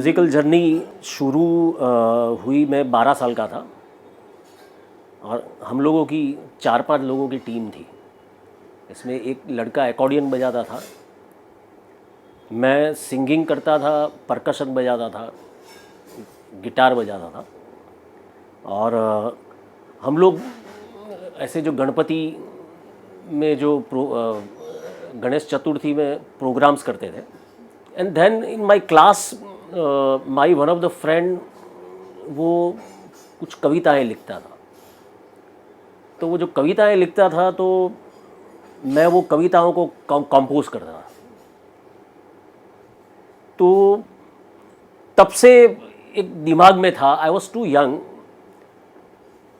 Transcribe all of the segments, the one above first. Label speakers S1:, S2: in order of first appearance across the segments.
S1: Musical journey शुरू हुई, मैं 12 साल का था और हम लोगों की 4-5 लोगों की टीम थी। इसमें एक लड़का एकॉर्डियन बजाता था, मैं सिंगिंग करता था, परकशन बजाता था, गिटार बजाता था। और हम लोग ऐसे जो गणपति में जो गणेश चतुर्थी में प्रोग्राम्स करते थे। And then in my class my one of the friend वो कुछ कविताएं लिखता था। तो वो जो कविताएं लिखता था तो मैं वो कविताओं को कंपोज करता था। तो तब से एक दिमाग में था, आई वॉज टू यंग,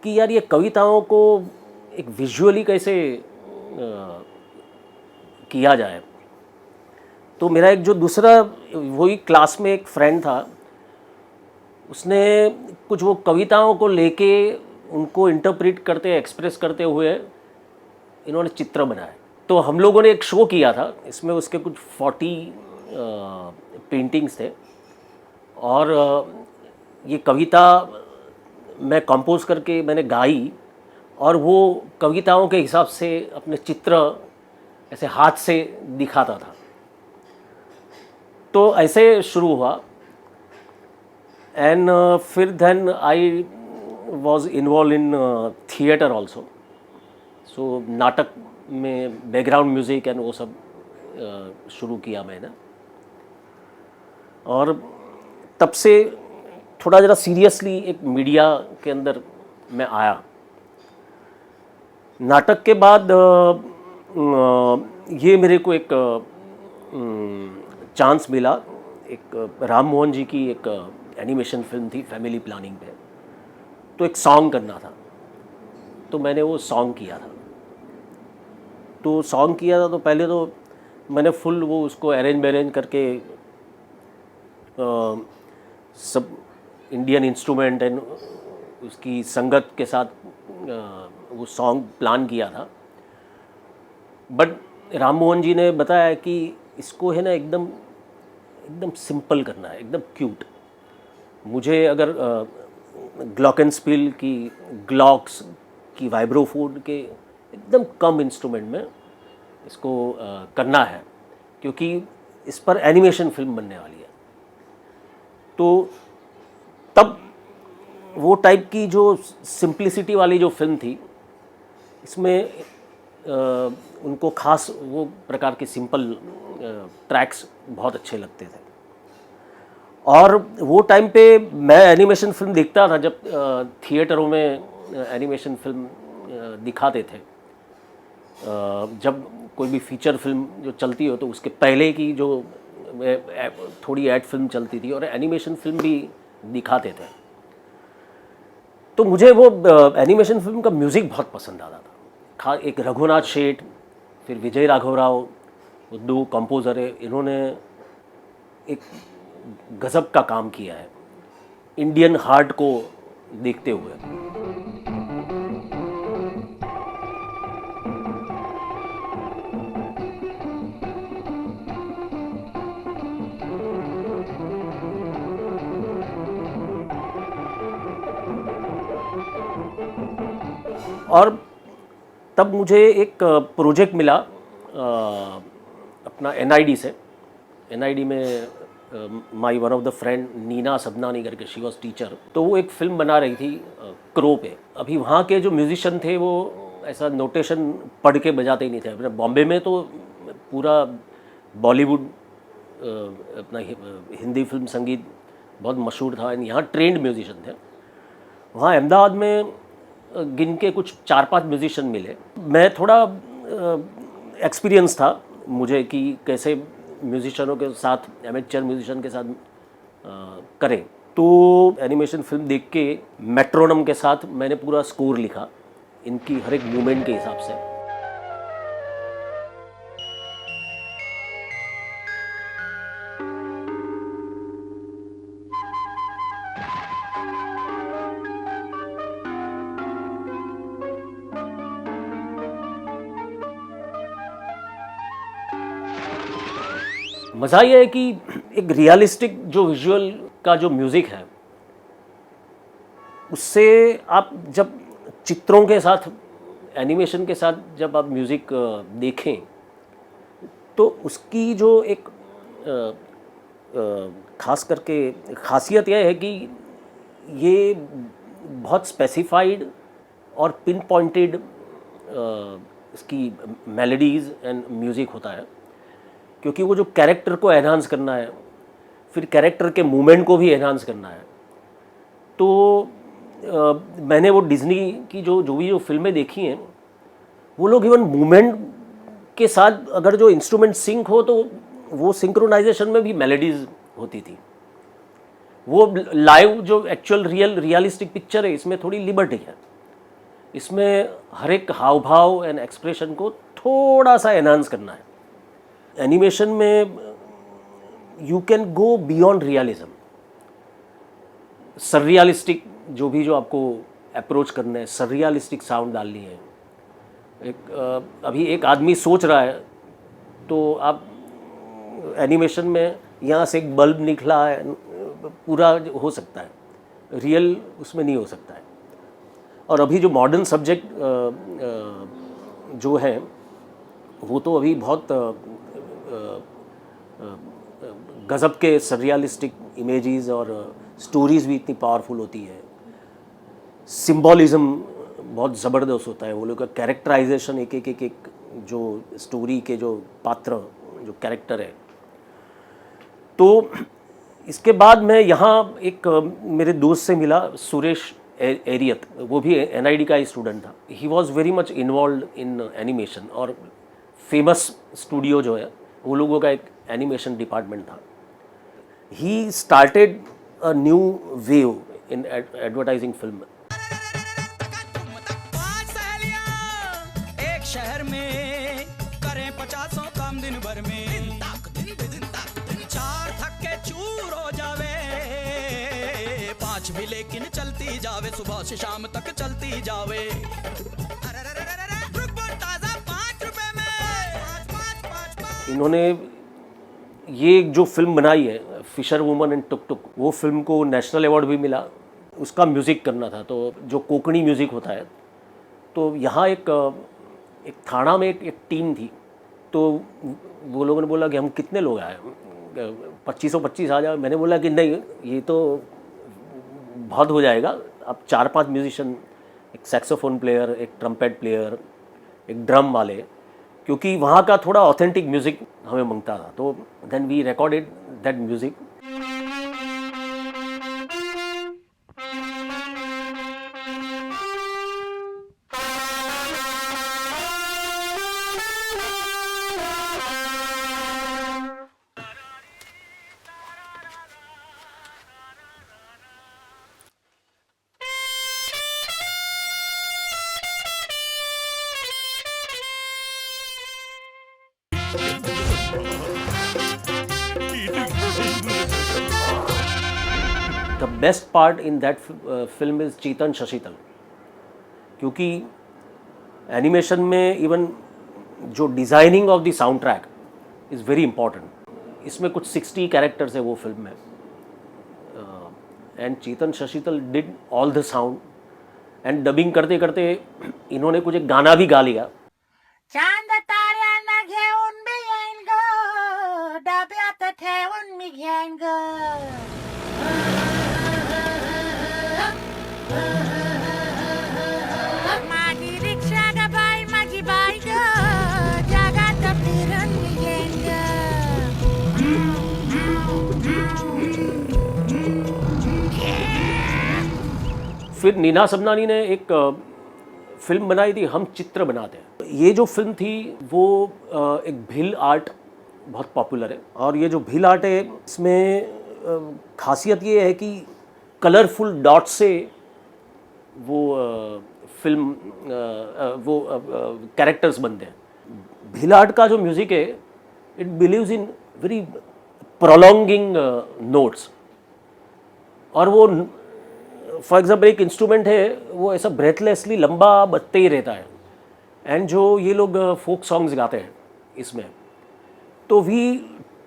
S1: कि यार ये कविताओं को एक विजुअली कैसे किया जाए। तो मेरा एक जो दूसरा वही क्लास में एक फ्रेंड था, उसने कुछ वो कविताओं को लेके उनको इंटरप्रेट करते एक्सप्रेस करते हुए इन्होंने चित्र बनाए। तो हम लोगों ने एक शो किया था, इसमें उसके कुछ 40 पेंटिंग्स थे और ये कविता मैं कंपोज करके मैंने गाई और वो कविताओं के हिसाब से अपने चित्र ऐसे हाथ से दिखाता था। तो ऐसे शुरू हुआ। एंड फिर then I was involve in theatre also. So नाटक में बैकग्राउंड म्यूज़िक एंड वो सब शुरू किया मैंने। और तब से थोड़ा ज़रा सीरियसली एक मीडिया के अंदर मैं आया। नाटक के बाद ये मेरे को एक चांस मिला। एक राम मोहन जी की एक एनिमेशन फिल्म थी फैमिली प्लानिंग पे, तो एक सॉन्ग करना था। तो मैंने वो सॉन्ग किया था। तो पहले तो मैंने फुल वो उसको अरेंज करके सब इंडियन इंस्ट्रूमेंट एंड उसकी संगत के साथ वो सॉन्ग प्लान किया था। बट राम मोहन जी ने बताया कि इसको है ना एकदम सिंपल करना है, एकदम क्यूट। मुझे अगर ग्लॉकेंस्पील की ग्लॉक्स की वाइब्रोफोन के एकदम कम इंस्ट्रूमेंट में इसको करना है, क्योंकि इस पर एनिमेशन फिल्म बनने वाली है। तो तब वो टाइप की जो सिंप्लिसिटी वाली जो फिल्म थी, इसमें उनको खास वो प्रकार के सिंपल ट्रैक्स बहुत अच्छे लगते थे। और वो टाइम पे मैं एनिमेशन फिल्म देखता था, जब थिएटरों में एनिमेशन फिल्म दिखाते थे। जब कोई भी फीचर फिल्म जो चलती हो तो उसके पहले की जो थोड़ी ऐड फिल्म चलती थी और एनिमेशन फिल्म भी दिखाते थे। तो मुझे वो एनिमेशन फिल्म का म्यूज़िक बहुत पसंद आता था। एक रघुनाथ शेठ, फिर विजय राघव राव, वो दो कंपोज़र है, इन्होंने एक गज़ब का काम किया है इंडियन हार्ट को देखते हुए। और तब मुझे एक प्रोजेक्ट मिला अपना एनआईडी से। एनआईडी में my one of the friend Neena Sadnani करके, शी वॉज टीचर। तो वो एक फिल्म बना रही थी क्रो पे। अभी वहाँ के जो म्यूजिशियन थे वो ऐसा नोटेशन पढ़ के बजाते ही नहीं थे। बॉम्बे में तो पूरा बॉलीवुड अपना हिंदी फिल्म संगीत बहुत मशहूर था, यहाँ ट्रेंड म्यूजिशियन थे। वहाँ अहमदाबाद में गिन के कुछ 4-5 म्यूजिशियन मिले। मैं थोड़ा एक्सपीरियंस था मुझे कि कैसे म्यूजिशियनों के साथ, एमेच्योर म्यूजिशियन के साथ करें। तो एनिमेशन फिल्म देख के मेट्रोनम के साथ मैंने पूरा स्कोर लिखा इनकी हर एक मूवमेंट के हिसाब से। मज़ा ये है कि एक रियलिस्टिक जो विजुअल का जो म्यूज़िक है उससे आप जब चित्रों के साथ, एनिमेशन के साथ जब आप म्यूज़िक देखें तो उसकी जो एक खास करके खासियत यह है कि ये बहुत स्पेसिफाइड और पिन पॉइंटेड इसकी मेलोडीज़ एंड म्यूज़िक होता है, क्योंकि वो जो कैरेक्टर को एनहांस करना है, फिर कैरेक्टर के मूवमेंट को भी एनहांस करना है। तो मैंने वो डिज़नी की जो फिल्में देखी हैं, वो लोग इवन मूवमेंट के साथ अगर जो इंस्ट्रूमेंट सिंक हो तो वो सिंक्रोनाइजेशन में भी मेलोडीज़ होती थी। वो लाइव जो एक्चुअल रियलिस्टिक पिक्चर है, इसमें थोड़ी लिबर्टी है, इसमें हर एक हाव भाव एंड एक्सप्रेशन को थोड़ा सा एनहांस करना है। एनिमेशन में you can go beyond realism, surrealistic जो आपको अप्रोच करना है, सररियलिस्टिक साउंड डालनी है। अभी एक आदमी सोच रहा है तो आप एनिमेशन में यहाँ से एक बल्ब निकला है, पूरा हो सकता है, रियल उसमें नहीं हो सकता है। और अभी जो मॉडर्न सब्जेक्ट जो है वो तो अभी बहुत गज़ब के सररियलिस्टिक इमेजेस और स्टोरीज़ भी इतनी पावरफुल होती है, सिंबॉलिज़्म बहुत ज़बरदस्त होता है, वो लोग का कैरेक्टराइजेशन, एक जो स्टोरी के जो पात्र, जो कैरेक्टर है। तो इसके बाद मैं यहाँ एक मेरे दोस्त से मिला, सुरेश एरियत, वो भी NID का ही स्टूडेंट था। He was very much involve in animation, और फेमस स्टूडियो जो है वो लोगों का एक एनिमेशन डिपार्टमेंट था। He started a new wave in advertising film.
S2: एक शहर में करें 50 काम दिन भर में, चार थके चूर हो जावे, 5 भी लेकिन चलती जावे, सुबह से शाम तक चलती जावे। ताजा 5 रुपए में, 5।
S1: इन्होंने ये जो फिल्म बनाई है फिशर वुमन एंड टुक टुक, वो फिल्म को नेशनल अवार्ड भी मिला। उसका म्यूज़िक करना था, तो जो कोंकणी म्यूज़िक होता है, तो यहाँ एक थाना में एक टीम थी। तो वो लोगों ने बोला कि हम कितने लोग आए, 25 आ जाए। मैंने बोला कि नहीं, ये तो बहुत हो जाएगा, आप 4-5 म्यूजिशियन, एक सैक्सोफोन प्लेयर, एक ट्रम्पेट प्लेयर, एक ड्रम वाले, क्योंकि वहाँ का थोड़ा ऑथेंटिक म्यूज़िक हमें मांगता था। तो then we recorded that music. The best part in that film is Chetan Shashital, क्योंकि एनिमेशन में इवन जो designing of the sound track is very important. इसमें कुछ 60 कैरेक्टर्स है वो फिल्म में, and Chetan Shashital did all the sound, and dubbing करते करते इन्होंने कुछ एक गाना भी गा लिया।
S3: चांद ताऱ्यांना घेऊन मी येईन ग, डब्यात ठेवून मी घेईन ग। माझी रिक्षा ग बाई, माझी बाई ग, जगात फिरून मी येईन ग।
S1: फिर नीना सबनानी ने एक फिल्म बनाई थी, हम चित्र बनाते हैं। ये जो फिल्म थी वो एक भिल आर्ट बहुत पॉपुलर है, और ये जो भिल आर्ट है इसमें खासियत ये है कि कलरफुल डॉट से वो फिल्म वो कैरेक्टर्स बनते हैं। भिल आर्ट का जो म्यूज़िक है, it believes in very prolonging notes, और वो फॉर एग्जाम्पल एक इंस्ट्रूमेंट है वो ऐसा ब्रेथलेसली लंबा बजते ही रहता है। एंड जो ये लोग फोक सॉन्ग्स गाते हैं इसमें, तो वी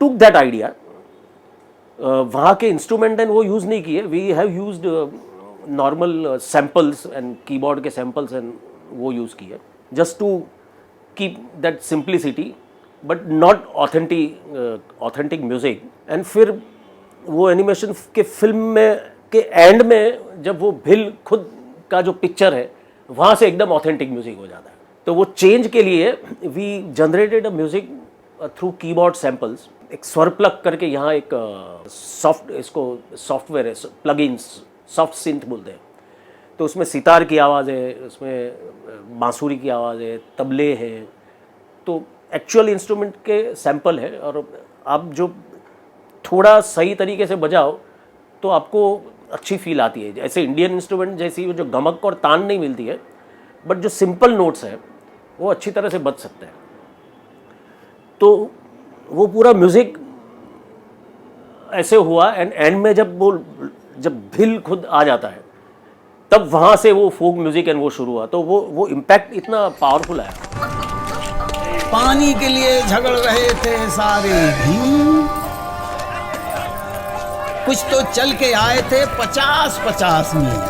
S1: टुक दैट आइडिया वहाँ के इंस्ट्रूमेंट एंड वो यूज़ नहीं किए. We have used normal samples and keyboard के सैम्पल्स एंड वो यूज़ किए just to keep that simplicity but not authentic music. And फिर वो एनिमेशन के फिल्म में के एंड में जब वो भिल खुद का जो पिक्चर है वहाँ से एकदम ऑथेंटिक म्यूज़िक हो जाता है. तो वो चेंज के लिए we generated a music through keyboard samples. एक स्वर प्लग करके यहाँ एक इसको सॉफ्टवेयर है, प्लगइन्स, सॉफ्ट सिंथ बोलते हैं. तो उसमें सितार की आवाज़ है, उसमें बांसुरी की आवाज़ है, तबले हैं. तो एक्चुअल इंस्ट्रूमेंट के सैंपल है और आप जो थोड़ा सही तरीके से बजाओ तो आपको अच्छी फील आती है. ऐसे इंडियन इंस्ट्रूमेंट जैसी जो गमक और तान नहीं मिलती है, बट जो सिंपल नोट्स है वो अच्छी तरह से बज सकते हैं. तो वो पूरा म्यूज़िक ऐसे हुआ एंड एंड में जब भिल खुद आ जाता है तब वहाँ से वो फोक म्यूज़िक एंड वो शुरू हुआ. तो वो इम्पैक्ट इतना पावरफुल आया.
S4: पानी के लिए झगड़ रहे थे सारे भीम, कुछ तो चल के आए थे 50-50 मील.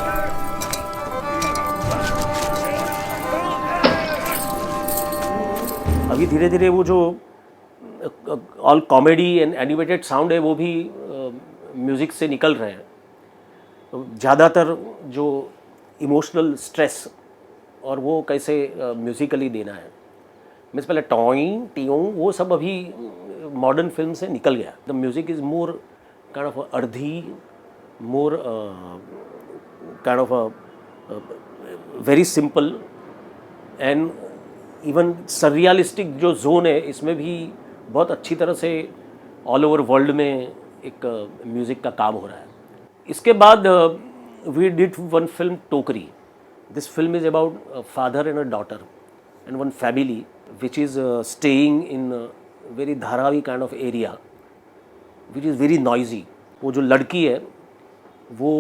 S1: अभी धीरे धीरे वो जो all comedy and animated sound है वो भी म्यूज़िक से निकल रहे हैं. ज़्यादातर जो इमोशनल स्ट्रेस और वो कैसे म्यूज़िकली देना है, मीन्स पहले टॉइंग टियों वो सब अभी मॉडर्न फिल्म से निकल गया. The music is more kind of earthy, more kind of very simple and even surrealistic जो जोन है इसमें भी बहुत अच्छी तरह से ऑल ओवर वर्ल्ड में एक म्यूज़िक का काम हो रहा है. इसके बाद वी डिड वन फिल्म टोकरी. This film is about a father and a daughter and one family which is staying in very Dharavi kind of area which is very noisy. वो जो लड़की है वो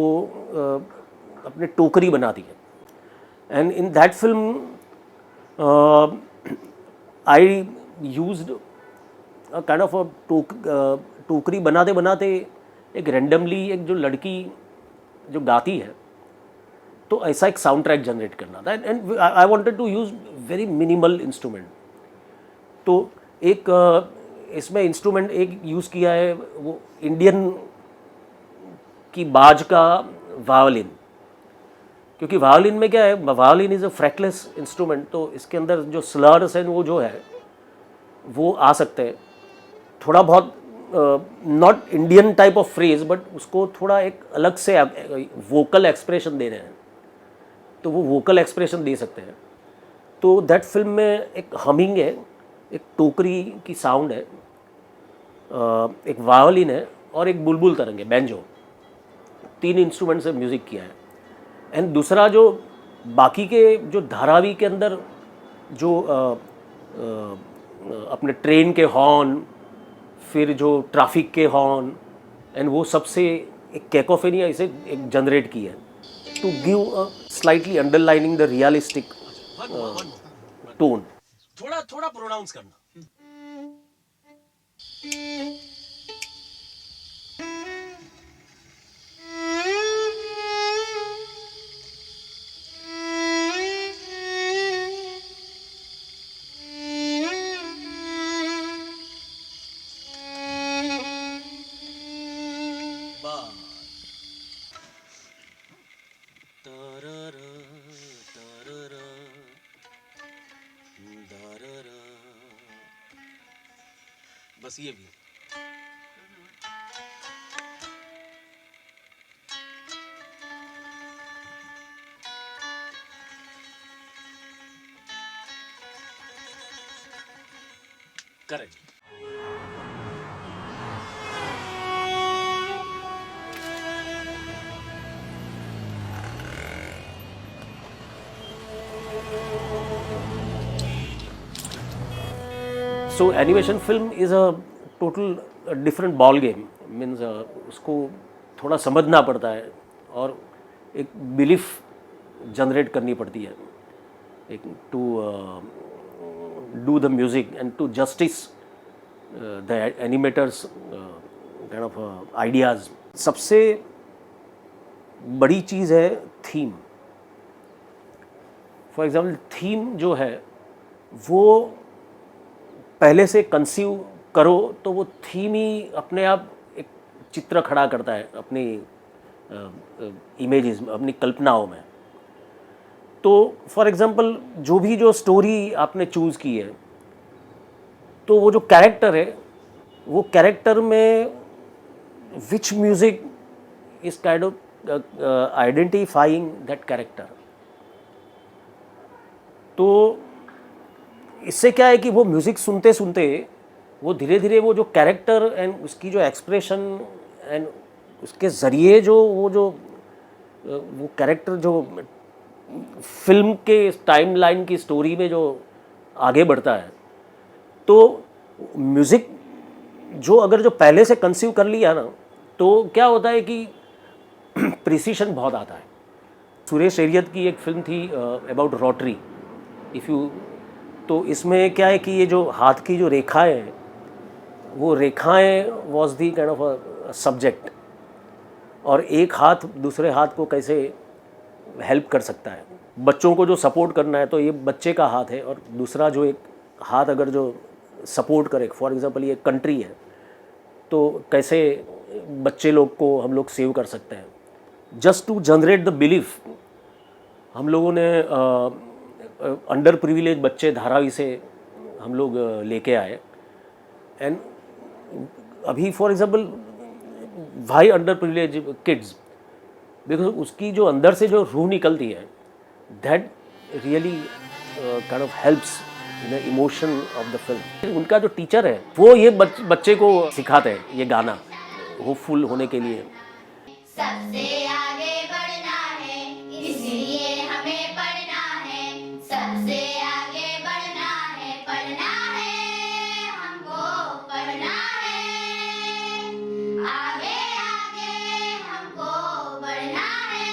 S1: अपने टोकरी बनाती है and in that film I used a kind of a टोकरी बनाते बनाते एक रेंडमली एक जो लड़की जो गाती है तो ऐसा एक साउंड ट्रैक जनरेट करना था. And I wanted to use very minimal instrument. तो एक इसमें इंस्ट्रूमेंट एक यूज़ किया है वो इंडियन की बाज का वायोलिन, क्योंकि वायोलिन में क्या है, वायोलिन इज़ अ फ्रेटलेस इंस्ट्रूमेंट. तो इसके अंदर जो स्लर्स हैं वो जो है वो आ सकते हैं. थोड़ा बहुत not Indian type of phrase but उसको थोड़ा एक अलग से वोकल एक्सप्रेशन दे रहे हैं तो वो वोकल एक्सप्रेशन दे सकते हैं. तो दैट फिल्म में एक हमिंग है, एक टोकरी की साउंड है, एक वायोलिन है और एक बुलबुल तरंग है, बैंजो. 3 इंस्ट्रूमेंट से म्यूज़िक किया है. एंड दूसरा जो बाकी के जो धारावी के अंदर जो अपने ट्रेन के हॉर्न, फिर जो ट्रैफिक के हॉर्न एंड वो सबसे एक कैकोफेनिया इसे एक जनरेट की है to give a slightly underlining the realistic tone.
S5: थोड़ा थोड़ा प्रोनाउंस करना. बस ये भी correct.
S1: So animation film is a total different ball game. Means उसको थोड़ा समझना पड़ता है और एक बिलीफ जनरेट करनी पड़ती है एक to do the music and to justice the animators kind of ideas. सबसे बड़ी चीज़ है थीम। फॉर एग्जांपल थीम जो है वो पहले से कंसीव करो तो वो थीम ही अपने आप एक चित्र खड़ा करता है अपनी इमेजेस में, अपनी कल्पनाओं में। तो फॉर एग्जांपल जो स्टोरी आपने चूज़ की है, तो वो जो कैरेक्टर है, वो कैरेक्टर में which music is kind of identifying that character. तो इससे क्या है कि वो म्यूज़िक सुनते सुनते वो धीरे धीरे वो जो कैरेक्टर एंड उसकी जो एक्सप्रेशन एंड उसके ज़रिए वो कैरेक्टर जो फिल्म के टाइमलाइन की स्टोरी में जो आगे बढ़ता है, तो म्यूज़िक जो पहले से कंसीव कर लिया ना, तो क्या होता है कि प्रिसीशन बहुत आता है। सुरेश एरियत की एक फिल्म थी अबाउट रोटरी, तो इसमें क्या है कि ये जो हाथ की जो रेखाएं हैं, वो रेखाएं was the kind of a subject, और एक हाथ दूसरे हाथ को कैसे हेल्प कर सकता है। बच्चों को जो सपोर्ट करना है तो ये बच्चे का हाथ है, और दूसरा जो एक हाथ अगर जो सपोर्ट करे, फॉर एग्जांपल ये कंट्री है, तो कैसे बच्चे लोग को हम लोग सेव कर सकते हैं। Just to generate the belief, हम लोगों ने अंडर प्रिविलेज बच्चे धारावी से हम लोग लेके आए। एंड अभी for example why under privilege kids, because उसकी जो अंदर से जो रूह निकलती है, that really kind of helps in the emotion of the film. उनका जो टीचर है वो ये बच्चे को सिखाते हैं ये गाना होपफुल होने के लिए।
S6: सबसे आगे बढ़ना है, इसलिए हमें पढ़ना है। सबसे आगे बढ़ना है, पढ़ना है, हमको पढ़ना है। आगे आगे हमको बढ़ना है।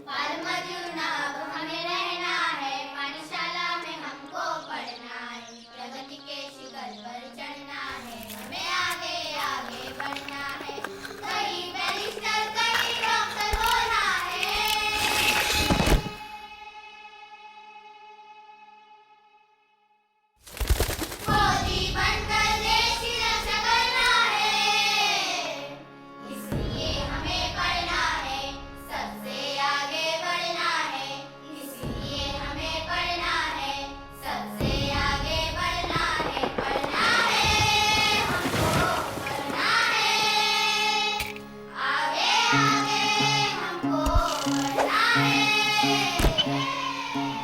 S6: पल मजूना हमें रहना है, पाठशाला में हमको पढ़ना है। प्रगति के शिखर पर चढ़ना है, हमें आगे आगे बढ़ना है। कहीं बैरिस्टर कहीं डॉक्टर होना है। फौजी बनकर देश की रक्षा करना है, इसलिए हमें पढ़ना है। सबसे आगे बढ़ना है, इसलिए हमें पढ़ना है। सबसे आगे बढ़ना है, पढ़ना है, हमको पढ़ना है। आगे आगे हमको बढ़ना है।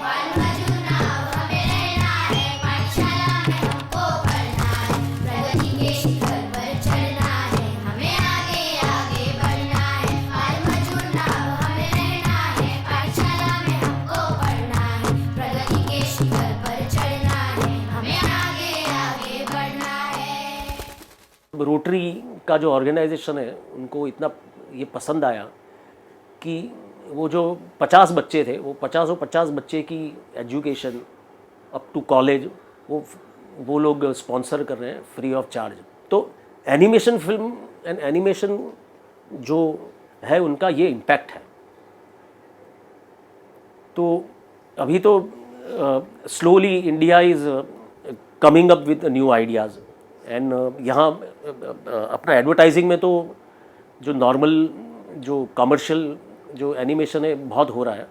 S6: बाल मजूना हमें रहना है, पाठशाला में हमको पढ़ना है। प्रगति के शिखर पर चढ़ना है, हमें आगे आगे बढ़ना है। बाल मजूना हमें रहना है, पाठशाला में हमको पढ़ना है। प्रगति के शिखर पर चढ़ना है, हमें आगे आगे बढ़ना है।
S1: रोटरी का जो ऑर्गेनाइजेशन है उनको इतना ये पसंद आया कि वो जो 50 बच्चे थे, वो 50 बच्चे की एजुकेशन अप टू कॉलेज वो लोग स्पॉन्सर कर रहे हैं फ्री ऑफ चार्ज। तो एनिमेशन फिल्म एंड एनिमेशन जो है उनका ये इम्पैक्ट है। तो अभी तो slowly India is coming up with new ideas. And यहाँ अपना एडवर्टाइजिंग में तो जो नॉर्मल जो कमर्शियल जो एनिमेशन है बहुत हो रहा है,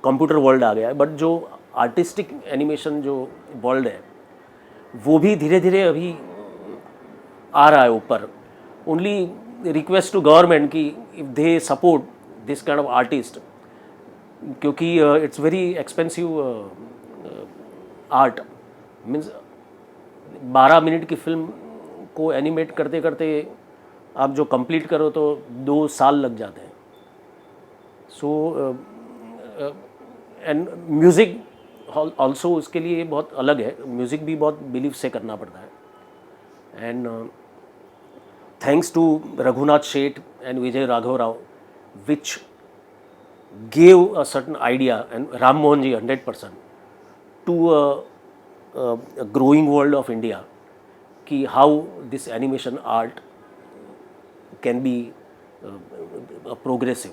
S1: कंप्यूटर वर्ल्ड आ गया है, बट जो आर्टिस्टिक एनिमेशन जो वर्ल्ड है वो भी धीरे धीरे अभी आ रहा है ऊपर। ओनली रिक्वेस्ट टू गवर्नमेंट कि if they support this kind of artist, क्योंकि it's very expensive art. Means 12 minute की फिल्म को एनिमेट करते करते आप जो कंप्लीट करो तो 2 साल लग जाते हैं। सो एंड म्यूज़िक ऑल्सो उसके लिए बहुत अलग है, म्यूज़िक भी बहुत बिलीव से करना पड़ता है। And thanks to Raghunath Sheth and Vijay Raghav Rao which gave a certain idea, and Ram Mohan ji 100% to a growing world of India, कि how this animation art can be progressive.